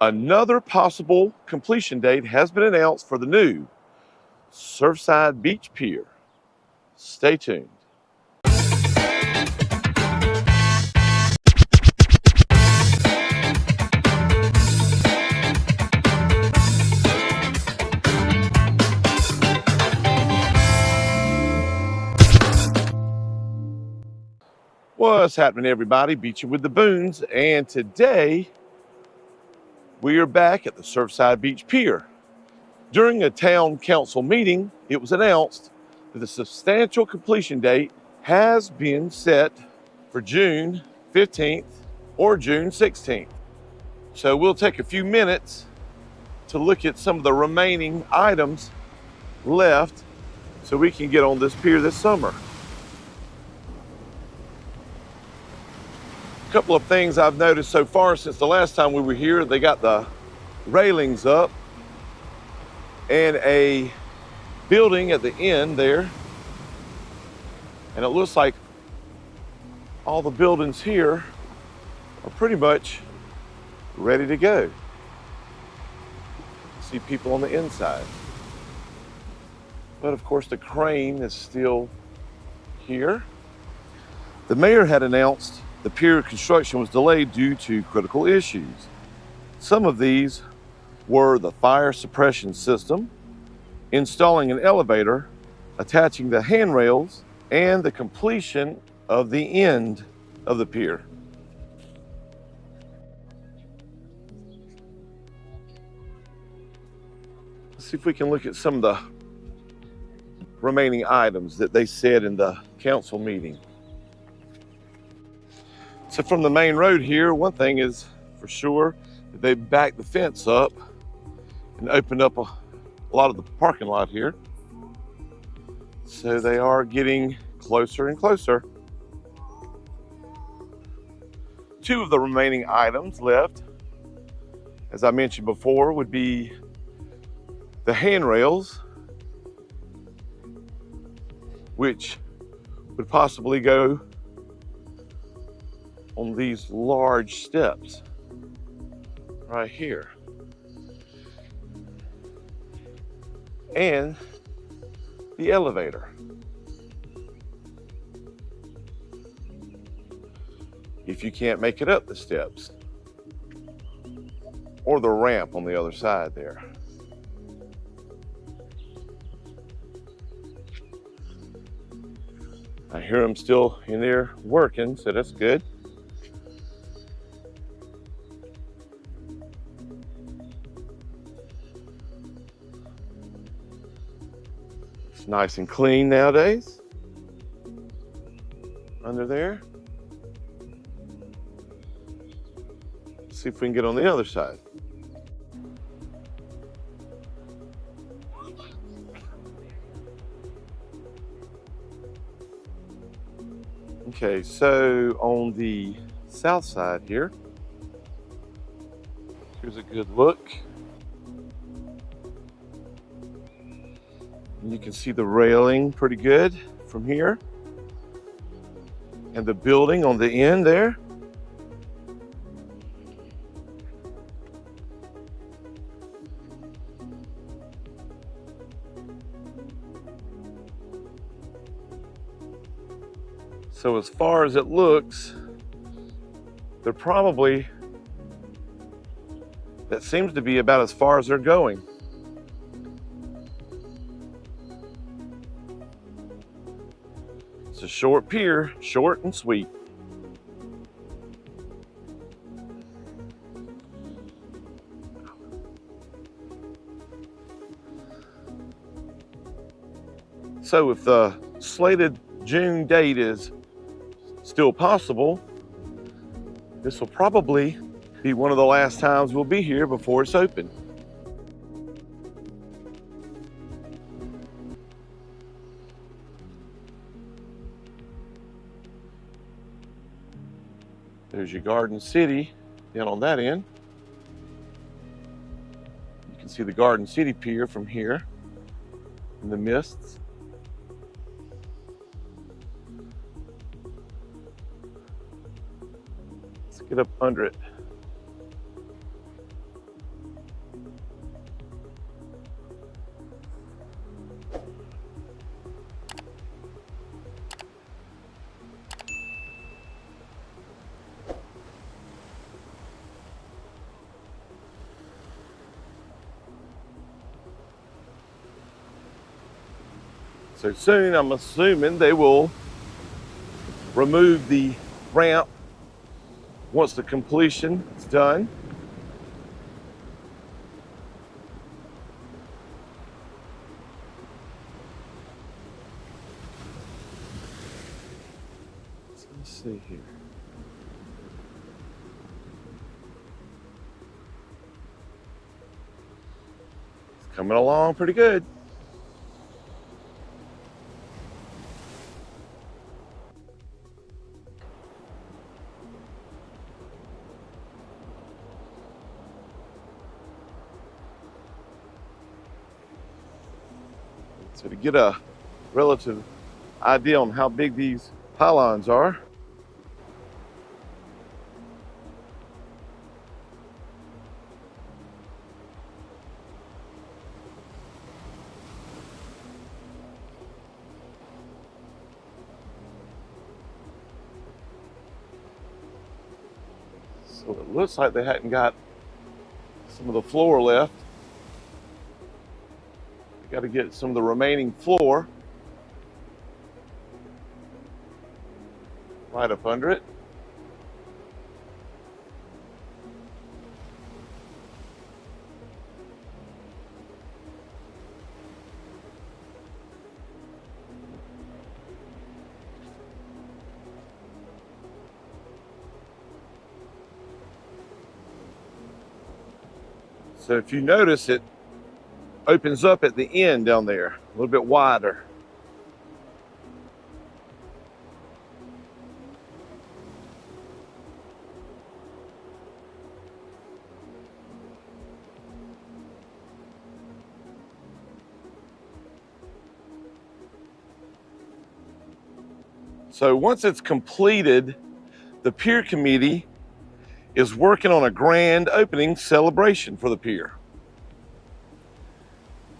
Another possible completion date has been announced for the new Surfside Beach Pier. Stay tuned. What's happening, everybody? Beachin with the Boones, and today we are back at the Surfside Beach Pier. During a town council meeting, it was announced that the substantial completion date has been set for June 15th or June 16th. So we'll take a few minutes to look at some of the remaining items left so we can get on this pier this summer. A couple of things I've noticed so far since the last time we were here. They got the railings up and a building at the end there. And it looks like all the buildings here are pretty much ready to go. See people on the inside. But of course the crane is still here. The mayor had announced the pier construction was delayed due to critical issues. Some of these were the fire suppression system, installing an elevator, attaching the handrails, and the completion of the end of the pier. Let's see if we can look at some of the remaining items that they said in the council meeting. So from the main road here, one thing is for sure that they backed the fence up and opened up a lot of the parking lot here. So they are getting closer and closer. Two of the remaining items left, as I mentioned before, would be the handrails, which would possibly go on these large steps right here. And the elevator. If you can't make it up the steps. Or the ramp on the other side there. I hear them still in there working, so that's good. It's nice and clean nowadays. Under there. Let's see if we can get on the other side. Okay, so on the south side here, here's a good look. And you can see the railing pretty good from here. And the building on the end there. So as far as it looks, they're probably, that seems to be about as far as they're going. It's a short pier, short and sweet. So if the slated June date is still possible, this will probably be one of the last times we'll be here before it's open. There's your Garden City down on that end. You can see the Garden City Pier from here in the mists. Let's get up under it. So soon, I'm assuming they will remove the ramp once the completion is done. So let's see here. It's coming along pretty good. So to get a relative idea on how big these pylons are, so it looks like they hadn't got some of the floor left. Got to get some of the remaining floor right up under it. So if you notice, it opens up at the end down there, a little bit wider. So once it's completed, the Pier Committee is working on a grand opening celebration for the pier.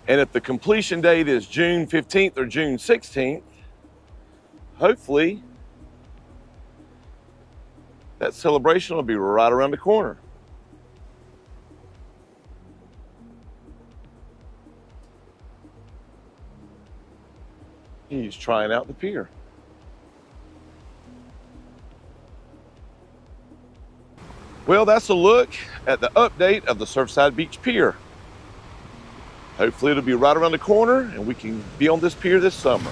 And if the completion date is June 15th or June 16th, hopefully that celebration will be right around the corner. He's trying out the pier. Well, that's a look at the update of the Surfside Beach Pier. Hopefully it'll be right around the corner and we can be on this pier this summer.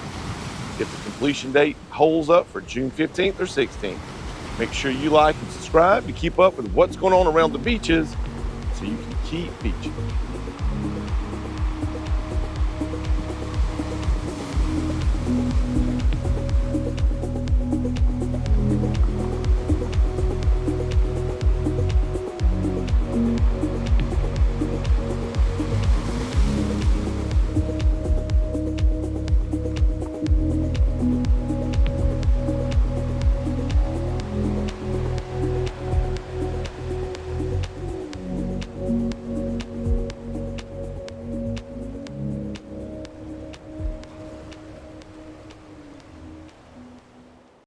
If the completion date holds up for June 15th or 16th. Make sure you like and subscribe to keep up with what's going on around the beaches so you can keep beaching.